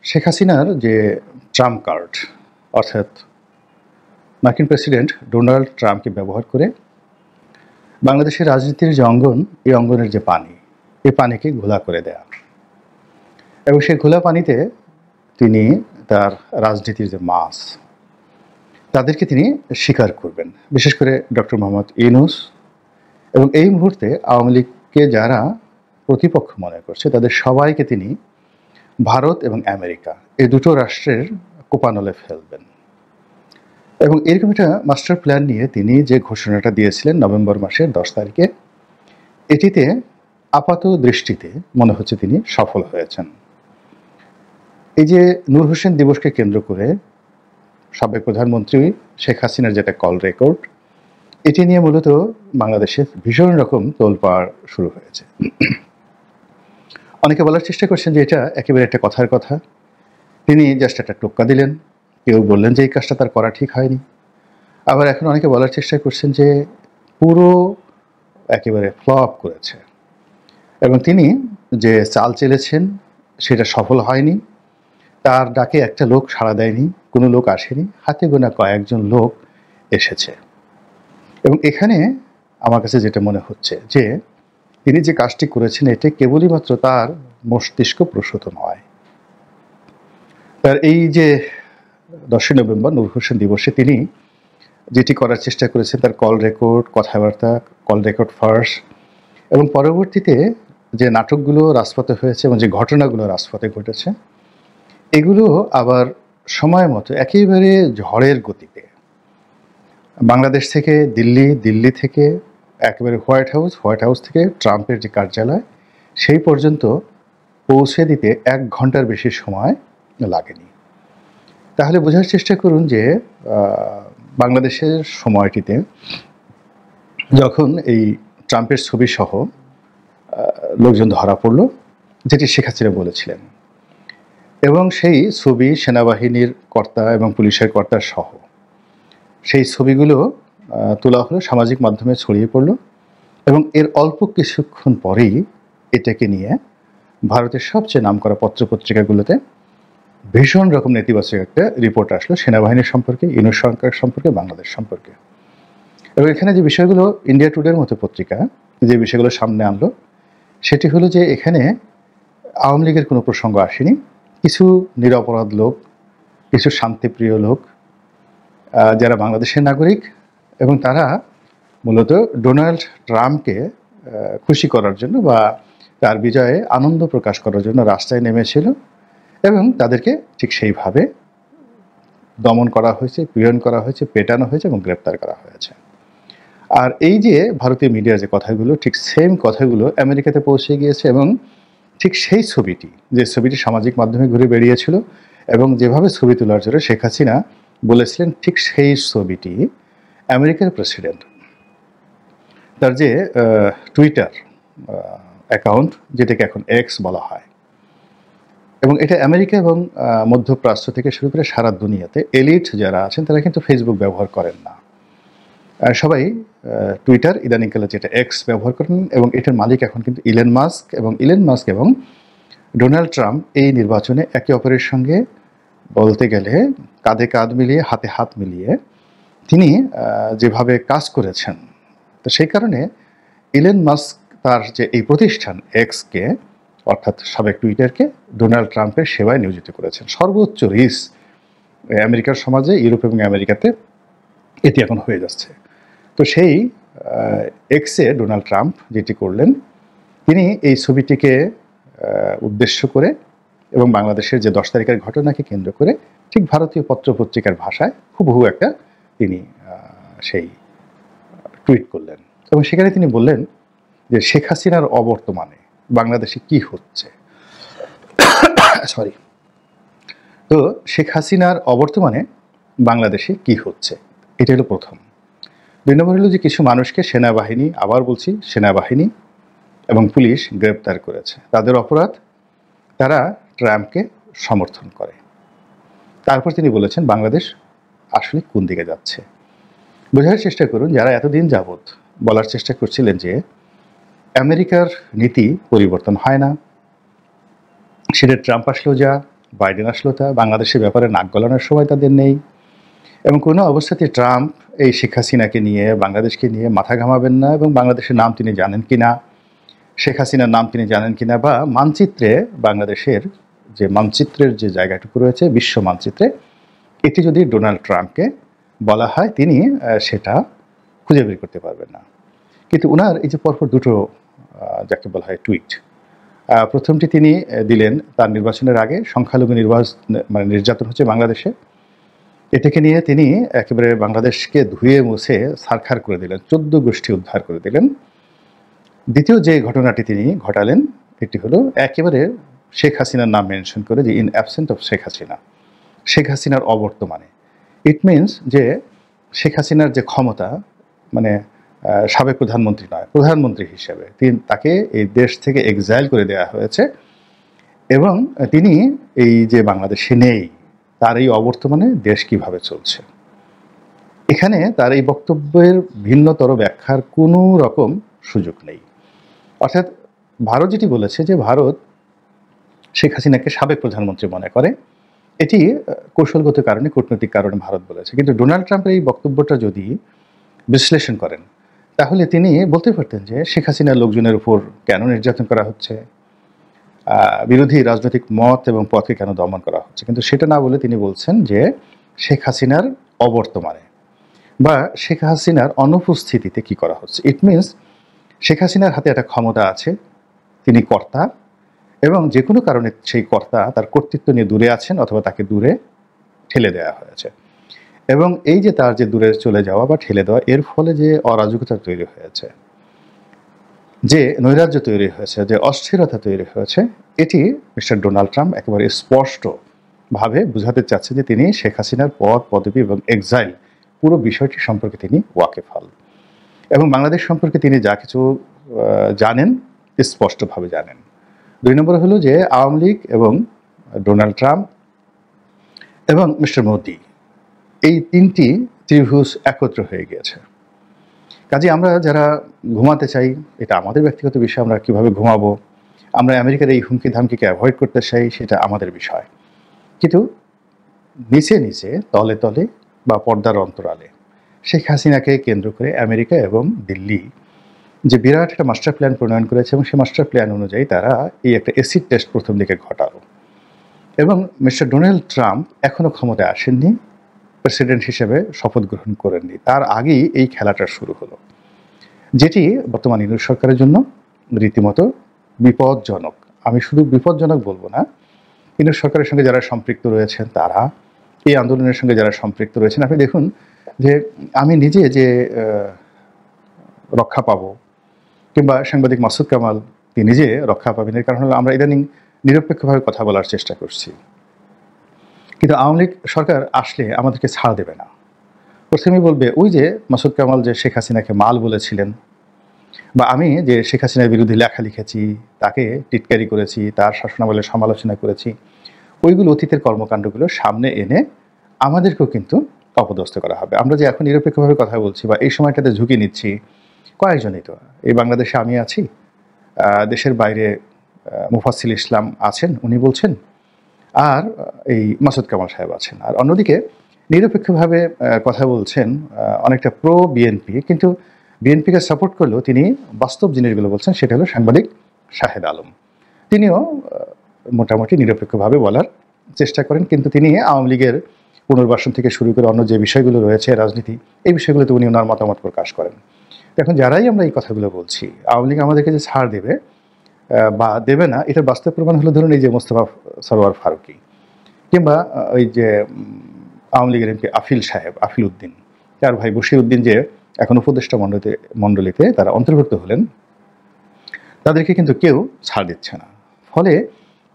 শেখ হাসিনার যে Trump card, অর্থাৎ মার্কিন প্রেসিডেন্ট ডোনাল্ড ট্রাম্পকে ব্যবহার করে বাংলাদেশের রাজনীতির যে অঙ্গন, এই অঙ্গনের যে পানি, এই পানিকে ঘোলা করে দেয়া এবং সেই ঘোলা পানিতে তিনি তার রাজনীতির যে মাছ, তাদেরকে তিনি স্বীকার করবেন। বিশেষ করে ডক্টর মোহাম্মদ ইউনূস এবং এই মুহূর্তে আওয়ামী লীগকে যারা প্রতিপক্ষ মনে করছে, তাদের সবাইকে তিনি ভারত এবং আমেরিকা এই দুটো রাষ্ট্রের কোপানলে ফেলবেন। এবং এরকম একটা মাস্টার প্ল্যান নিয়ে তিনি যে ঘোষণাটা দিয়েছিলেন নভেম্বর মাসের 10 তারিখে, এটিতে আপাত দৃষ্টিতে মনে হচ্ছে তিনি সফল হয়েছেন। এই যে নূর হোসেন দিবসকে কেন্দ্র করে সাবেক প্রধানমন্ত্রী শেখ হাসিনার যেটা কল রেকর্ড, এটি নিয়ে মূলত বাংলাদেশে ভীষণ রকম তোলপাড় শুরু হয়েছে। অনেকে বলার চেষ্টা করছেন যে এটা একেবারে একটা কথার কথা, তিনি জাস্ট একটা টোক্কা দিলেন, কেউ বললেন যে এই কাজটা তার করা ঠিক হয়নি। আবার এখন অনেকে বলার চেষ্টা করছেন যে পুরো একেবারে ফ্লপ করেছে এবং তিনি যে চাল চেলেছেন সেটা সফল হয়নি, তার ডাকে একটা লোক সাড়া দেয়নি, কোনো লোক আসেনি, হাতে গোনা কয়েকজন লোক এসেছে। এবং এখানে আমার কাছে যেটা মনে হচ্ছে যে তিনি যে কাজটি করেছেন এটা কেবলই মাত্র তার মস্তিষ্ক প্রসূত নয়। তার এই যে 10 নভেম্বর নূর হোসেন দিবসে তিনি যেটি করার চেষ্টা করেছেন, তার কল রেকর্ড, কথাবার্তা, কল রেকর্ড ফাঁস এবং পরবর্তীতে যে নাটকগুলো রাজপথে হয়েছে এবং যে ঘটনাগুলো রাজপথে ঘটেছে, এগুলো আবার সময় মতো একেবারে ঝড়ের গতিতে বাংলাদেশ থেকে দিল্লি, দিল্লি থেকে একেবারে হোয়াইট হাউস থেকে ট্রাম্পের যে কার্যালয়, সেই পর্যন্ত পৌঁছে দিতে 1 ঘন্টার বেশি সময় লাগেনি। তাহলে বোঝার চেষ্টা করুন যে বাংলাদেশের সময়টিতে যখন এই ট্রাম্পের ছবি সহ লোকজন ধরা পড়ল, যেটি শেখ হাসিনা বলেছিলেন, এবং সেই ছবি সেনাবাহিনীর কর্তা এবং পুলিশের কর্তা সহ সেই ছবিগুলো তোলা হলো, সামাজিক মাধ্যমে ছড়িয়ে পড়ল এবং এর অল্প কিছুক্ষণ পরেই এটাকে নিয়ে ভারতের সবচেয়ে নামকরা পত্রপত্রিকাগুলোতে ভীষণ রকম নেতিবাচক একটা রিপোর্ট আসলো সেনাবাহিনীর সম্পর্কে, ইউনূস সরকার সম্পর্কে, বাংলাদেশ সম্পর্কে। এবং এখানে যে বিষয়গুলো ইন্ডিয়া টুডের মতো পত্রিকা যে বিষয়গুলো সামনে আনলো, সেটি হলো যে এখানে আওয়ামী লীগের কোনো প্রসঙ্গ আসেনি। কিছু নিরপরাধ লোক, কিছু শান্তিপ্রিয় লোক যারা বাংলাদেশের নাগরিক এবং তারা মূলত ডোনাল্ড ট্রাম্পকে খুশি করার জন্য বা তার বিজয়ে আনন্দ প্রকাশ করার জন্য রাস্তায় নেমেছিল এবং তাদেরকে ঠিক সেইভাবে দমন করা হয়েছে, পীড়ন করা হয়েছে, পেটানো হয়েছে এবং গ্রেপ্তার করা হয়েছে। আর এই যে ভারতীয় মিডিয়ার যে কথাগুলো, ঠিক সেম কথাগুলো আমেরিকাতে পৌঁছে গিয়েছে এবং ঠিক সেই ছবিটি, যে ছবিটি সামাজিক মাধ্যমে ঘুরে বেরিয়েছিল এবং যেভাবে ছবি তোলার জন্য শেখ হাসিনা বলেছিলেন, ঠিক সেই ছবিটি আমেরিকার প্রেসিডেন্ট তার যে টুইটার অ্যাকাউন্ট, যেটাকে এখন এক্স বলা হয়, এবং এটা আমেরিকা এবং মধ্যপ্রাচ্য থেকে শুরু করে সারা দুনিয়াতে এলিট যারা আছেন তারা কিন্তু ফেসবুক ব্যবহার করেন না, সবাই টুইটার, ইদানিংকালে যেটা এক্স ব্যবহার করেন। এবং এটার মালিক এখন কিন্তু ইলন মাস্ক এবং ডোনাল্ড ট্রাম্প এই নির্বাচনে একে অপরের সঙ্গে বলতে গেলে কাঁধে কাঁধ মিলিয়ে, হাতে হাত মিলিয়ে তিনি যেভাবে কাজ করেছেন, তো সেই কারণে ইলন মাস্ক তার যে এই প্রতিষ্ঠান এক্সকে, অর্থাৎ সাবেক টুইটারকে ডোনাল্ড ট্রাম্পের সেবায় নিয়োজিত করেছেন। সর্বোচ্চ রিস্ক আমেরিকার সমাজে, ইউরোপ এবং আমেরিকাতে এটি এখন হয়ে যাচ্ছে। তো সেই এক্সে ডোনাল্ড ট্রাম্প যেটি করলেন, তিনি এই ছবিটিকে উদ্দেশ্য করে এবং বাংলাদেশের যে 10 তারিখের ঘটনাকে কেন্দ্র করে ঠিক ভারতীয় পত্রপত্রিকার ভাষায় হুবহু একটা তিনি সেই টুইট করলেন এবং সেখানে তিনি বললেন যে শেখ হাসিনার অবর্তমানে বাংলাদেশে কি হচ্ছে, তো শেখ হাসিনার অবর্তমানে বাংলাদেশে কি হচ্ছে, এটা হলো প্রথম। 2 নম্বর হলো যে কিছু মানুষকে সেনাবাহিনী, আবার বলছি সেনাবাহিনী এবং পুলিশ গ্রেপ্তার করেছে। তাদের অপরাধ, তারা ট্রাম্পকে সমর্থন করে। তারপর তিনি বলেছেন বাংলাদেশ আসলে কোন দিকে যাচ্ছে। বোঝার চেষ্টা করুন, যারা এতদিন যাবৎ বলার চেষ্টা করছিলেন যে আমেরিকার নীতি পরিবর্তন হয় না, সেটা ট্রাম্প আসলেও যা, বাইডেন আসলো তা, বাংলাদেশের ব্যাপারে নাক গলানোর সময় তাদের নেই। এবং কোনো অবস্থাতে ট্রাম্প এই শেখ হাসিনাকে নিয়ে, বাংলাদেশকে নিয়ে মাথা ঘামাবেন না, এবং বাংলাদেশের নাম তিনি জানেন কিনা, শেখ হাসিনার নাম তিনি জানেন কিনা, বা মানচিত্রে বাংলাদেশের যে মানচিত্রের যে জায়গাটুকু রয়েছে বিশ্ব মানচিত্রে, এটি যদি ডোনাল্ড ট্রাম্পকে বলা হয়, তিনি সেটা খুঁজে বের করতে পারবেন না। কিন্তু ওনার এই যে পরপর দুটো যাকে বলা হয় টুইট, প্রথমটি তিনি দিলেন তার নির্বাচনের আগে, সংখ্যালঘু মানে নির্যাতন হচ্ছে বাংলাদেশে, এটাকে নিয়ে তিনি একেবারে বাংলাদেশকে ধুয়ে মুছে ছারখার করে দিলেন, 14 গোষ্ঠী উদ্ধার করে দিলেন। দ্বিতীয় যে ঘটনাটি তিনি ঘটালেন, এটি হলো একেবারে শেখ হাসিনার নাম মেনশন করে, যে in absent of Sheikh Hasina, Sheikh হাসিনার অবর্তমানে। ইট মিনস যে শেখ হাসিনার যে ক্ষমতা, মানে সাবেক প্রধানমন্ত্রী নয়, প্রধানমন্ত্রী হিসেবে তাকে এই দেশ থেকে এক্সাইল করে দেওয়া হয়েছে, এবং তিনি এই যে বাংলাদেশে নেই, তার এই অবর্তমানে দেশ কিভাবে চলছে, এখানে তার এই বক্তব্যের ভিন্নতর ব্যাখ্যার কোনো রকম সুযোগ নেই। অর্থাৎ ভারত যেটি বলেছে যে ভারত শেখ হাসিনাকে সাবেক প্রধানমন্ত্রী মনে করে, এটি কৌশলগত কারণে, কূটনৈতিক কারণে ভারত বলেছে। কিন্তু ডোনাল্ড ট্রাম্পের এই বক্তব্যটা যদি বিশ্লেষণ করেন, তাহলে তিনি বলতে পারতেন যে শেখ হাসিনার লোকজনের উপর কেন নির্যাতন করা হচ্ছে, বিরোধী রাজনৈতিক মত এবং পথকে কেন দমন করা হচ্ছে, কিন্তু সেটা না বলে তিনি বলছেন যে শেখ হাসিনার অবর্তমানে বা শেখ হাসিনার অনুপস্থিতিতে কি করা হচ্ছে। ইট মিনস শেখ হাসিনার হাতে একটা ক্ষমতা আছে, তিনি কর্তা, এবং যে কোনো কারণে সেই কর্তা তার কর্তৃত্ব নিয়ে দূরে আছেন, অথবা তাকে দূরে ঠেলে দেওয়া হয়েছে। এবং এই যে তার যে দূরে চলে যাওয়া বা ঠেলে দেওয়া, এর ফলে যে অরাজকতা তৈরি হয়েছে, যে নৈরাজ্য তৈরি হয়েছে, যে অস্থিরতা তৈরি হয়েছে, এটি মিস্টার ডোনাল্ড ট্রাম্প একেবারে স্পষ্টভাবে বুঝাতে চাচ্ছে যে তিনি শেখ হাসিনার পদ, পদবি এবং এক্সাইল পুরো বিষয়টি সম্পর্কে তিনি ওয়াকিবহাল, এবং বাংলাদেশ সম্পর্কে তিনি যা কিছু জানেন স্পষ্টভাবে জানেন। 2 নম্বর হলো যে আওয়ামী লীগ এবং ডোনাল্ড ট্রাম্প এবং মিস্টার মোদি, এই তিনটি ত্রিভুজ একত্র হয়ে গিয়েছে। কাজে আমরা যারা ঘুমাতে চাই, এটা আমাদের ব্যক্তিগত বিষয়, আমরা কিভাবে ঘুমাবো, আমরা আমেরিকার এই হুমকি ধামকিকে অ্যাভয়েড করতে চাই, সেটা আমাদের বিষয়। কিন্তু নিচে নিচে, তলে তলে বা পর্দার অন্তরালে শেখ হাসিনাকে কেন্দ্র করে আমেরিকা এবং দিল্লি যে বিরাট একটা মাস্টার প্ল্যান প্রণয়ন করেছে, এবং সেই মাস্টার প্ল্যান অনুযায়ী তারা এই একটা অ্যাসিড টেস্ট প্রথম দিকে ঘটালো। এবং মিস্টার ডোনাল্ড ট্রাম্প এখনও ক্ষমতায় আসেননি, প্রেসিডেন্ট হিসেবে শপথ গ্রহণ করেননি, তার আগেই এই খেলাটা শুরু হলো, যেটি বর্তমান ইউনুস সরকারের জন্য রীতিমতো বিপজ্জনক। আমি শুধু বিপজ্জনক বলবো না, ইউনুস সরকারের সঙ্গে যারা সম্পৃক্ত রয়েছেন, তারা এই আন্দোলনের সঙ্গে যারা সম্পৃক্ত রয়েছেন, আপনি দেখুন যে আমি নিজে যে রক্ষা পাবো, কিংবা সাংবাদিক মাসুদ কামাল তিনি যে রক্ষা পাবেন, এর কারণ হলো আমরা ইদানিং নিরপেক্ষভাবে কথা বলার চেষ্টা করছি, কিন্তু আওয়ামী লীগ সরকার আসলে আমাদেরকে ছাড় দেবে না। প্রথমেই বলবে ওই যে মাসুদ কামাল যে শেখ হাসিনাকে মাল বলেছিলেন, বা আমি যে শেখ হাসিনার বিরুদ্ধে লেখা লিখেছি, তাকে টিটকারি করেছি, তার শাসনামলের সমালোচনা করেছি, ওইগুলো অতীতের কর্মকাণ্ডগুলো সামনে এনে আমাদেরকেও কিন্তু অপদস্থ করা হবে। আমরা যে এখন নিরপেক্ষভাবে কথা বলছি বা এই সময়টাতে ঝুঁকি নিচ্ছি, কয়েকজনই তো, এই বাংলাদেশে আমি আছি, দেশের বাইরে মুফাসিল ইসলাম আছেন, উনি বলছেন, আর এই মাসুদ কামাল সাহেব আছেন, আর অন্যদিকে নিরপেক্ষভাবে কথা বলছেন অনেকটা প্রো বিএনপি, কিন্তু বিএনপিকে সাপোর্ট করলেও তিনি বাস্তব জিনিসগুলো বলছেন, সেটা হলো সাংবাদিক শাহেদ আলম। তিনিও মোটামুটি নিরপেক্ষভাবে বলার চেষ্টা করেন, কিন্তু তিনি আওয়ামী লীগের পুনর্বাসন থেকে শুরু করে অন্য যে বিষয়গুলো রয়েছে, রাজনীতি, এই বিষয়গুলোতে উনি ওনার মতামত প্রকাশ করেন। এখন যারাই আমরা এই কথাগুলো বলছি, আওয়ামী লীগ আমাদেরকে যে ছাড় দেবে বা দেবে না, এটার বাস্তব প্রমাণ হলো ধরুন এই যে মোস্তফা সরোয়ার ফারুকী, কিংবা ওই যে আওয়ামী লীগের এমপি আফিল উদ্দিন, তার ভাই বশির উদ্দিন যে এখন উপদেষ্টা মণ্ডলীতে তারা অন্তর্ভুক্ত হলেন, তাদেরকে কিন্তু কেউ ছাড় দিচ্ছে না। ফলে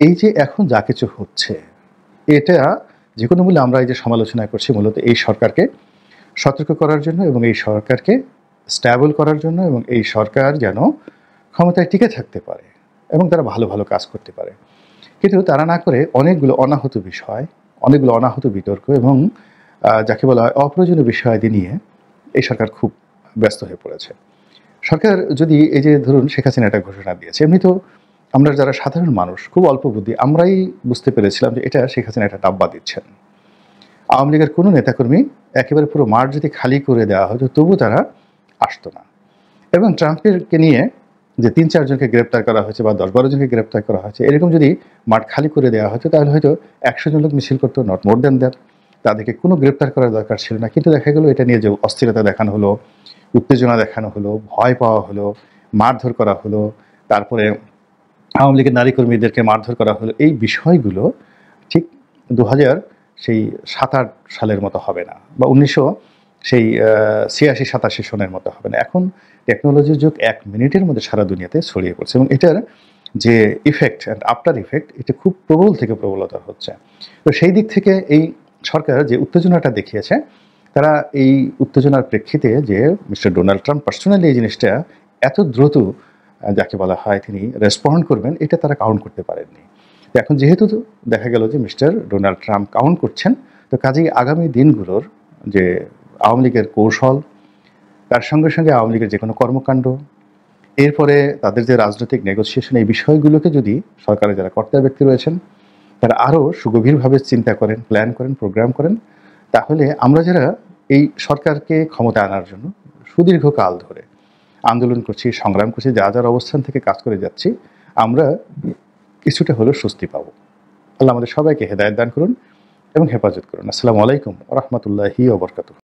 এই যে এখন যা কিছু হচ্ছে, এটা যে কোনো মূল্যে আমরা এই যে সমালোচনা করছি, মূলত এই সরকারকে সতর্ক করার জন্য, এবং এই সরকারকে স্ট্যাবল করার জন্য, এবং এই সরকার যেন ক্ষমতায় টিকে থাকতে পারে এবং তারা ভালো ভালো কাজ করতে পারে। কিন্তু তারা না করে অনেকগুলো অনাহত বিষয়, অনেকগুলো অনাহত বিতর্ক এবং যাকে বলা হয় অপ্রয়োজনীয় বিষয়াদি নিয়ে এই সরকার খুব ব্যস্ত হয়ে পড়েছে। সরকার যদি এই যে ধরুন শেখ হাসিনা একটা ঘোষণা দিয়েছে, এমনি তো আমরা যারা সাধারণ মানুষ খুব অল্প বুদ্ধি আমরাই বুঝতে পেরেছিলাম যে এটা শেখ হাসিনা একটা ডাব্বা দিচ্ছেন। আওয়ামী লীগের কোনো নেতাকর্মী একেবারে পুরো মাঠ যদি খালি করে দেওয়া হতো তবু তারা আসতো না। এবং ট্রাম্পেরকে নিয়ে যে ৩-৪ জনকে গ্রেপ্তার করা হয়েছে বা ১০-১২ জনকে গ্রেপ্তার করা হয়েছে, এরকম যদি মাঠ খালি করে দেওয়া হতো তাহলে হয়তো ১০০ জন লোক মিছিল করতো, নট মোর দ্যান দ্যাট। তাদেরকে কোনো গ্রেপ্তার করার দরকার ছিল না। কিন্তু দেখা গেল এটা নিয়ে যে অস্থিরতা দেখানো হলো, উত্তেজনা দেখানো হলো, ভয় পাওয়া হলো, মারধর করা হলো, তারপরে আওয়ামী লীগের নারী কর্মীদেরকে মারধর করা হলো, এই বিষয়গুলো ঠিক ২০০৭ সালের মতো হবে না, বা ১৯৮৬-৮৭ সনের মতো হবে না। এখন টেকনোলজির যুগ, ১ মিনিটের মধ্যে সারা দুনিয়াতে ছড়িয়ে পড়ছে এবং এটার যে ইফেক্ট অ্যান্ড আফটার ইফেক্ট এটা খুব প্রবল থেকে প্রবলতর হচ্ছে। তো সেই দিক থেকে এই সরকার যে উত্তেজনাটা দেখিয়েছে, তারা এই উত্তেজনার প্রেক্ষিতে যে মিস্টার ডোনাল্ড ট্রাম্প পার্সোনালি এই জিনিসটা এত দ্রুত যাকে বলা হয় তিনি রেসপন্ড করবেন, এটা তারা কাউন্ট করতে পারেননি। তো এখন যেহেতু দেখা গেল যে মিস্টার ডোনাল্ড ট্রাম্প কাউন্ট করছেন, তো কাজেই আগামী দিনগুলোর যে আওয়ামী লীগের কৌশল, তার সঙ্গে সঙ্গে আওয়ামী লীগের যে কোনো কর্মকাণ্ড, এরপরে তাদের যে রাজনৈতিক নেগোসিয়েশন, এই বিষয়গুলোকে যদি সরকারের যারা কর্তা ব্যক্তি রয়েছেন তারা আরও সুগভীরভাবে চিন্তা করেন, প্ল্যান করেন, প্রোগ্রাম করেন, তাহলে আমরা যারা এই সরকারকে ক্ষমতায় আনার জন্য সুদীর্ঘকাল ধরে আন্দোলন করছি, সংগ্রাম করছি, যার অবস্থান থেকে কাজ করে যাচ্ছি, আমরা কিছুটা হলেও স্বস্তি পাবো। আল্লাহ আমাদের সবাইকে হেদায়েত দান করুন এবং হেফাজত করুন। আসসালামু আলাইকুম ওয়া রাহমাতুল্লাহি ওয়া বারাকাতুহু।